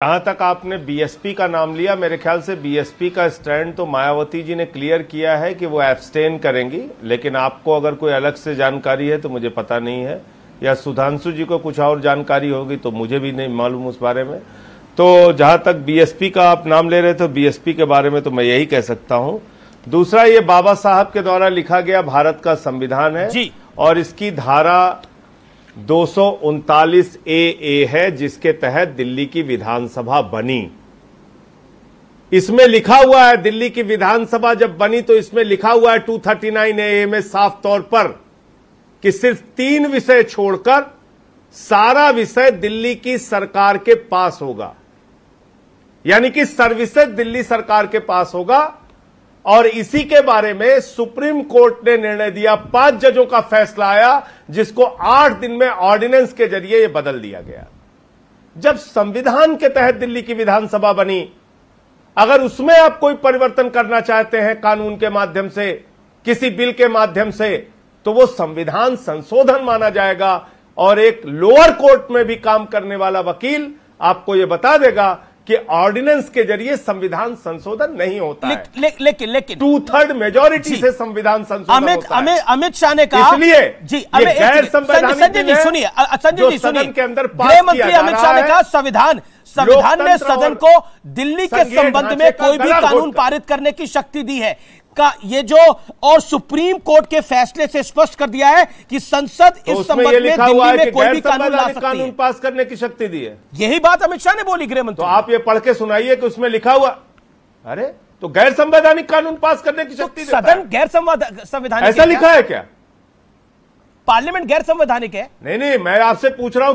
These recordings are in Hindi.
जहां तक आपने बीएसपी का नाम लिया, मेरे ख्याल से बीएसपी का स्टैंड तो मायावती जी ने क्लियर किया है कि वो एब्सटेन करेंगी, लेकिन आपको अगर कोई अलग से जानकारी है तो मुझे पता नहीं है, या सुधांशु जी को कुछ और जानकारी होगी तो मुझे भी नहीं मालूम उस बारे में। तो जहां तक बीएसपी का आप नाम ले रहे थे, बीएसपी के बारे में तो मैं यही कह सकता हूं। दूसरा, ये बाबा साहब के द्वारा लिखा गया भारत का संविधान है जी, और इसकी धारा 239 ए है, जिसके तहत दिल्ली की विधानसभा बनी। इसमें लिखा हुआ है, दिल्ली की विधानसभा जब बनी तो इसमें लिखा हुआ है 239 ए में साफ तौर पर कि सिर्फ 3 विषय छोड़कर सारा विषय दिल्ली की सरकार के पास होगा, यानी कि सर्विसेज दिल्ली सरकार के पास होगा। और इसी के बारे में सुप्रीम कोर्ट ने निर्णय दिया, 5 जजों का फैसला आया, जिसको 8 दिन में ऑर्डिनेंस के जरिए यह बदल दिया गया। जब संविधान के तहत दिल्ली की विधानसभा बनी, अगर उसमें आप कोई परिवर्तन करना चाहते हैं कानून के माध्यम से, किसी बिल के माध्यम से, तो वो संविधान संशोधन माना जाएगा। और एक लोअर कोर्ट में भी काम करने वाला वकील आपको यह बता देगा कि ऑर्डिनेंस के जरिए संविधान संशोधन नहीं होता है, लेकिन 2/3 मेजॉरिटी से संविधान संशोधन होता है। अमित शाह ने कहा, इसलिए जी गैर संवैधानिक संजय जी सुनिए, के अंदर गृह मंत्री अमित शाह ने कहा संविधान ने सदन को दिल्ली के संबंध में कोई भी कानून पारित करने की शक्ति दी है का ये जो, और सुप्रीम कोर्ट के फैसले से स्पष्ट कर दिया है कि संसद इस संबंध में दिल्ली में कोई भी कानून ला सकती है, कानून पास करने की शक्ति दी है। यही बात अमित शाह ने बोली गृह मंत्री। तो आप ये पढ़ के सुनाइए कि उसमें लिखा हुआ, अरे तो गैर संवैधानिक कानून पास करने की शक्ति देता है। सदन गैर संवैधानिक ऐसा लिखा है क्या? पार्लियामेंट गैर संवैधानिक है? नहीं, मैं आपसे पूछ रहा हूं,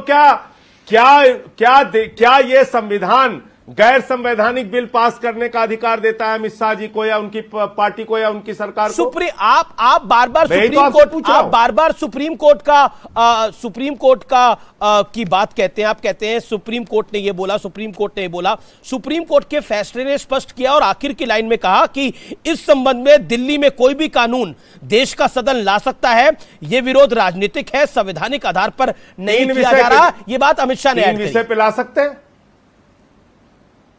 क्या ये संविधान गैर संवैधानिक बिल पास करने का अधिकार देता है अमित शाह जी को, या उनकी पार्टी को, या उनकी सरकार को? आप बार बार सुप्रीम कोर्ट का की बात कहते हैं। आप कहते हैं सुप्रीम कोर्ट ने ये बोला, सुप्रीम कोर्ट के फैसले ने स्पष्ट किया और आखिर की लाइन में कहा कि इस संबंध में दिल्ली में कोई भी कानून देश का सदन ला सकता है। यह विरोध राजनीतिक है, संवैधानिक आधार पर नहीं किया जा रहा। यह बात अमित शाह ने ऐड करी। 3 विषय पे ला सकते हैं,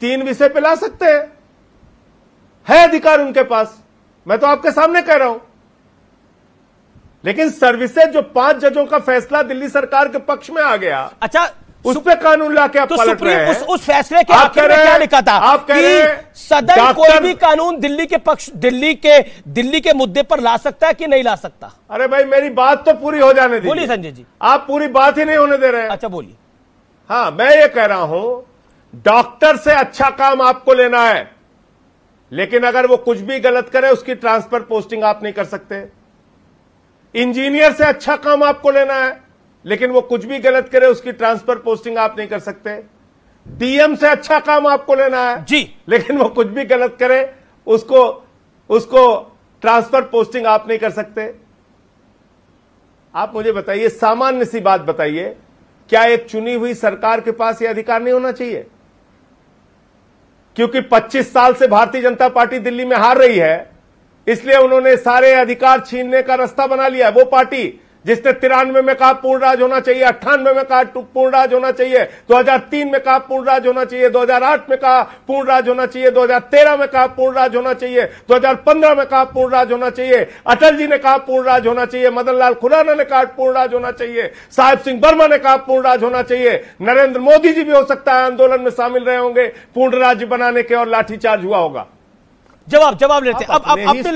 3 विषय पे ला सकते हैं, है अधिकार उनके पास, मैं तो आपके सामने कह रहा हूं। लेकिन सर्विसेज जो 5 जजों का फैसला दिल्ली सरकार के पक्ष में आ गया, अच्छा, उस पे कानून लाके आप पलट रहे हैं। उस फैसले के आखिर में क्या लिखा था? आप कह रहे हैं सदन कोई भी कानून दिल्ली के पक्ष, दिल्ली के मुद्दे पर ला सकता है कि नहीं ला सकता? अरे भाई, मेरी बात तो पूरी हो जाने दीजिए। बोलिए संजय जी। आप पूरी बात ही नहीं होने दे रहे हैं। अच्छा बोलिए। हाँ, मैं ये कह रहा हूं, डॉक्टर से अच्छा काम आपको लेना है, लेकिन अगर वो कुछ भी गलत करे उसकी ट्रांसफर पोस्टिंग आप नहीं कर सकते। इंजीनियर से अच्छा काम आपको लेना है, लेकिन वो कुछ भी गलत करे उसकी ट्रांसफर पोस्टिंग आप नहीं कर सकते। डीएम से अच्छा काम आपको लेना है जी, लेकिन वो कुछ भी गलत करे उसको ट्रांसफर पोस्टिंग आप नहीं कर सकते। आप मुझे बताइए, सामान्य सी बात बताइए, क्या एक चुनी हुई सरकार के पास यह अधिकार नहीं होना चाहिए? क्योंकि 25 साल से भारतीय जनता पार्टी दिल्ली में हार रही है, इसलिए उन्होंने सारे अधिकार छीनने का रास्ता बना लिया। वो पार्टी जिसने 93 में कहा पूर्ण राज होना चाहिए, 98 में कहा पूर्ण राज होना चाहिए, 2003 में कहा पूर्ण राज होना चाहिए, 2008 में कहा पूर्ण राज होना चाहिए, 2013 में कहा पूर्ण राज होना चाहिए, 2015 में कहा पूर्ण राज होना चाहिए, अटल जी ने कहा पूर्ण राज होना चाहिए, मदन लाल खुराना ने कहा पूर्ण राज होना चाहिए, साहिब सिंह वर्मा ने कहा पूर्ण राज होना चाहिए, नरेंद्र मोदी जी भी हो सकता है आंदोलन में शामिल रहे होंगे, पूर्ण राज्य बनाने के, और लाठीचार्ज हुआ होगा। जवाब लेते। अब आपने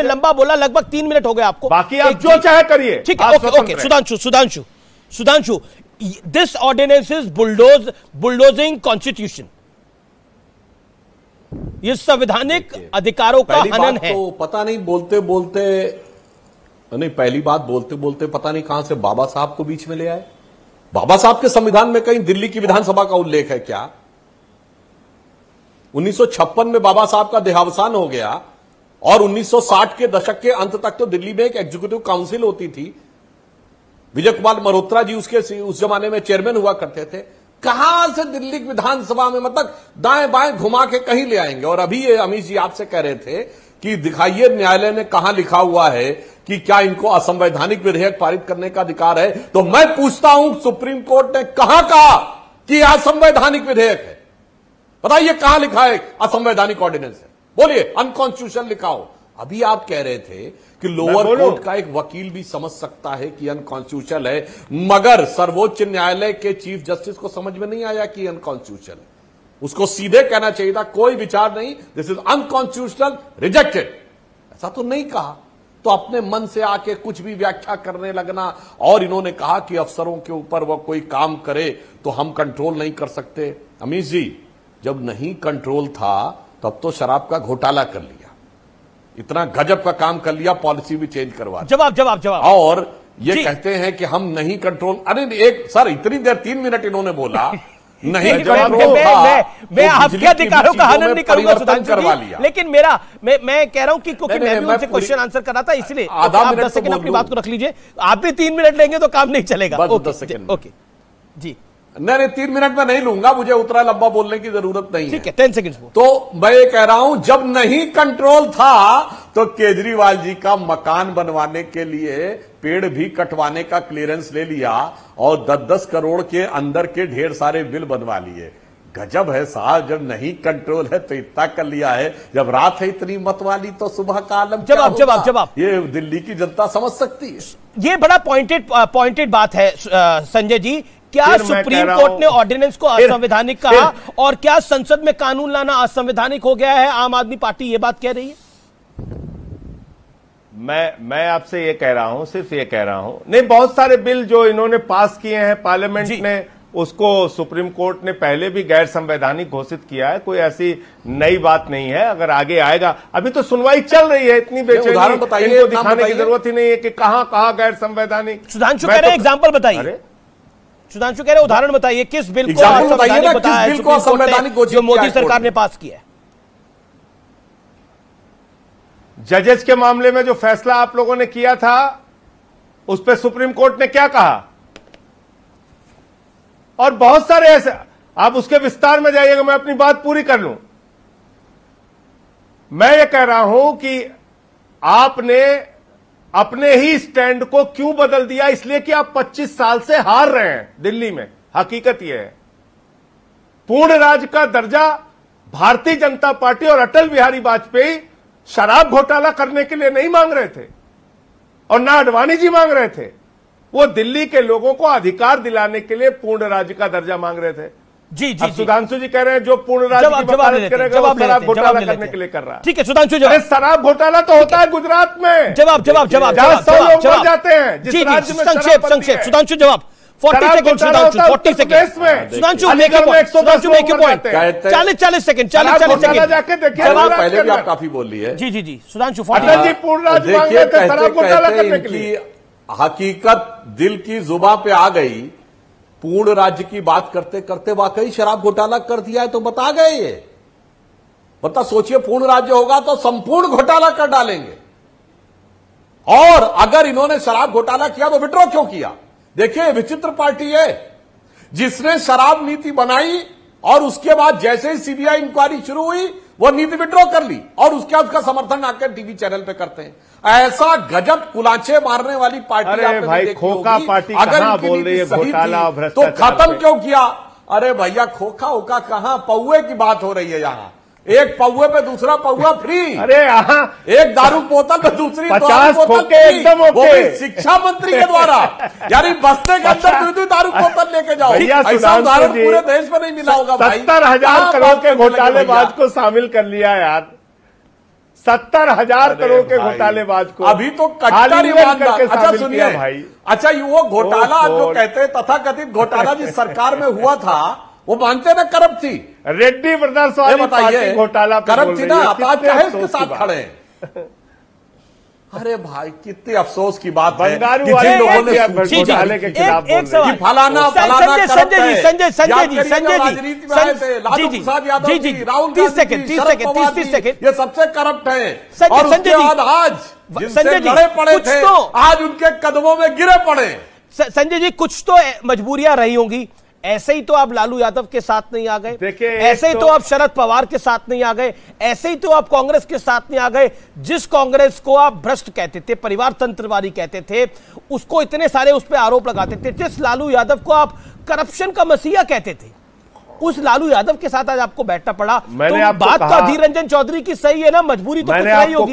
लंबा बोला, लगभग 3 मिनट हो गए आपको। बाकी आप जो चाहे करिए। ठीक है, okay. Sudhanshu, this ordinance is bulldozing constitution. ये संवैधानिक अधिकारों का हनन है। तो पता नहीं पहली बात बोलते पता नहीं कहां से बाबा साहब को बीच में ले आए। बाबा साहब के संविधान में कहीं दिल्ली की विधानसभा का उल्लेख है क्या? 1956 में बाबा साहब का देहावसान हो गया, और 1960 के दशक के अंत तक तो दिल्ली में एक एग्जीक्यूटिव काउंसिल होती थी। विजय कुमार मल्होत्रा जी उस जमाने में चेयरमैन हुआ करते थे। कहां से दिल्ली विधानसभा में, मतलब दाएं बाएं घुमा के कहीं ले आएंगे? और अभी ये अमित जी आपसे कह रहे थे कि दिखाइए न्यायालय ने कहां लिखा हुआ है कि क्या इनको असंवैधानिक विधेयक पारित करने का अधिकार है। तो मैं पूछता हूं, सुप्रीम कोर्ट ने कहां कहा कि असंवैधानिक विधेयक है? बताइए कहां लिखा है असंवैधानिक ऑर्डिनेंस है? बोलिए अनकॉन्स्टिट्यूशनल लिखा हो। अभी आप कह रहे थे कि लोअर कोर्ट का एक वकील भी समझ सकता है कि अनकॉन्स्टिट्यूशनल है, मगर सर्वोच्च न्यायालय के चीफ जस्टिस को समझ में नहीं आया कि अनकॉन्स्टिट्यूशनल है। उसको सीधे कहना चाहिए था, कोई विचार नहीं, दिस इज अनकॉन्स्टिट्यूशनल, रिजेक्टेड। ऐसा तो नहीं कहा, तो अपने मन से आके कुछ भी व्याख्या करने लगना। और इन्होंने कहा कि अफसरों के ऊपर वो कोई काम करे तो हम कंट्रोल नहीं कर सकते। अमीश जी, जब नहीं कंट्रोल था तब तो शराब का घोटाला कर लिया, इतना गजब का काम कर लिया, पॉलिसी भी चेंज करवा। जवाब और ये कहते हैं कि हम नहीं कंट्रोल। अरे एक सर, इतनी देर 3 मिनट इन्होंने बोला नहीं कंट्रोल था। मैं आपके अधिकारों का हनन नहीं करूंगा सुधांशु जी, लेकिन मैं कह रहा हूं कि क्योंकि मैं भी उनसे क्वेश्चन आंसर कर रहा था, इसलिए आप 10 सेकंड अपनी बात को रख लीजिए। आप भी 3 मिनट लेंगे तो काम नहीं चलेगा। ओके जी, नहीं 3 मिनट में नहीं लूंगा, मुझे उतना लंबा बोलने की जरूरत नहीं है। ठीक है, 10 सेकंड। तो मैं ये कह रहा हूं, जब नहीं कंट्रोल था तो केजरीवाल जी का मकान बनवाने के लिए पेड़ भी कटवाने का क्लियरेंस ले लिया और 10-10 करोड़ के अंदर के ढेर सारे बिल बनवा लिए। गजब है साहब, जब नहीं कंट्रोल है तो इतना कर लिया है, जब रात है इतनी मत वाली तो सुबह का आलम। जवाब ये दिल्ली की जनता समझ सकती है। ये बड़ा पॉइंटेड बात है संजय जी। क्या सुप्रीम कोर्ट ने ऑर्डिनेंस को असंवैधानिक कहा और क्या संसद में कानून लाना असंवैधानिक हो गया है? आम आदमी पार्टी ये बात कह रही है। मैं आपसे ये कह रहा हूं, सिर्फ ये कह रहा हूं, नहीं, बहुत सारे बिल जो इन्होंने पास किए हैं पार्लियामेंट ने, उसको सुप्रीम कोर्ट ने पहले भी गैर संवैधानिक घोषित किया है। कोई ऐसी नई बात नहीं है। अगर आगे आएगा, अभी तो सुनवाई चल रही है, इतनी बेचैनी, इनको दिखाने की जरूरत ही नहीं है कि कहां गैर संवैधानिक। सुधांशु कह रहे हैं एग्जाम्पल बताइए, सुधांशु कह रहे उदाहरण बताइए, किस बिल को असंवैधानिक बताया जो मोदी सरकार ने पास किया है? जजेस के मामले में जो फैसला आप लोगों ने किया था, उस पर सुप्रीम कोर्ट ने क्या कहा? और बहुत सारे ऐसे, आप उसके विस्तार में जाइएगा, मैं अपनी बात पूरी कर लूं। मैं ये कह रहा हूं कि आपने अपने ही स्टैंड को क्यों बदल दिया? इसलिए कि आप 25 साल से हार रहे हैं दिल्ली में। हकीकत यह है, पूर्ण राज्य का दर्जा भारतीय जनता पार्टी और अटल बिहारी वाजपेयी शराब घोटाला करने के लिए नहीं मांग रहे थे, और ना आडवाणी जी मांग रहे थे। वो दिल्ली के लोगों को अधिकार दिलाने के लिए पूर्ण राज्य का दर्जा मांग रहे थे। जी जी, सुधांशु जी कह रहे हैं जो पूर्ण राज्य की वकालत करेगा वो शराब घोटाला करने के लिए कर रहा है। ठीक है सुधांशु, शराब घोटाला तो होता है गुजरात में। जवाब 100 लोग मर जाते हैं जिस राज्य में संक्षेप सुधांशु जवाब 40 second Sudhanshu 40 second Sudhanshu make your point, Sudhanshu make your point. 40 second जाके देखिए, पहले भी आप काफी बोल लिए। जी जी जी सुधांशु 40 जी पूर्ण राज्य मांग रहे थे शराब घोटाला करने के लिए। हकीकत दिल की जुबान पे आ गई, पूर्ण राज्य की बात करते करते वाकई शराब घोटाला कर दिया है तो बता गए। ये बता, सोचिए पूर्ण राज्य होगा तो संपूर्ण घोटाला कर डालेंगे। और अगर इन्होंने शराब घोटाला किया तो विड्रॉ क्यों किया? देखिए विचित्र पार्टी है जिसने शराब नीति बनाई और उसके बाद जैसे ही सीबीआई इंक्वायरी शुरू हुई वो नीति विड्रॉ कर ली और उसके बाद उसका समर्थन आकर टीवी चैनल पे करते हैं। ऐसा गजब कुलाचे मारने वाली पार्टी अरे भाई खोखा पार्टी कहां बोल रही है घोटाला तो खत्म क्यों किया? अरे भैया खोखा होका कहां, पौवे की बात हो रही है यहां। एक पौवे पे दूसरा पौवा फ्री। अरे यहाँ एक दारू बोतल पे दूसरी 50 खोखे एकदम ओके। शिक्षा मंत्री के द्वारा, यानी बस्ते के अंदर दूसरी दारू बोतल लेके जाओ। ऐसा उदाहरण पूरे देश में नहीं मिला होगा भाई। 70,000 करोड़ के घोटालेबाज को शामिल कर लिया यार, 70,000 करोड़ के घोटालेबाज को। अभी तो कट्टर ईमानदार। अच्छा सुनिए भाई, अच्छा वो घोटाला जो कहते हैं तथाकथित घोटाला जिस सरकार में हुआ था वो मानते ना करप्ट थी। रेड्डी ब्रदर्स वाली पार्टी घोटाला करप्ट थी ना, आप क्या है इसके साथ खड़े हैं? अरे भाई कितने अफसोस की बात है कि जिन लोगों ने घोटाले के खिलाफ बोल रहे हैं। फलाना फलाना संजय जी लालू प्रसाद यादव जी, राहुल 30 सेकंड ये सबसे करप्ट है। और उसके बाद आज जिनसे लड़े पड़े थे आज उनके कदमों में गिरे पड़े। संजय जी कुछ तो मजबूरियां रही होंगी, ऐसे ही तो आप लालू यादव के साथ नहीं आ गए, ऐसे ही तो आप शरद पवार के साथ नहीं आ गए, ऐसे ही तो आप कांग्रेस के साथ नहीं आ गए। जिस कांग्रेस को आप भ्रष्ट कहते थे, परिवार तंत्रवादी कहते थे, उसको इतने सारे उस पर आरोप लगाते थे, जिस लालू यादव को आप करप्शन का मसीहा कहते थे, उस लालू यादव के साथ आज आपको बैठना पड़ा। मैंने तो आपको बात तो कहा, अधीर रंजन चौधरी की सही है ना, मजबूरी तो कुछ नहीं होगी।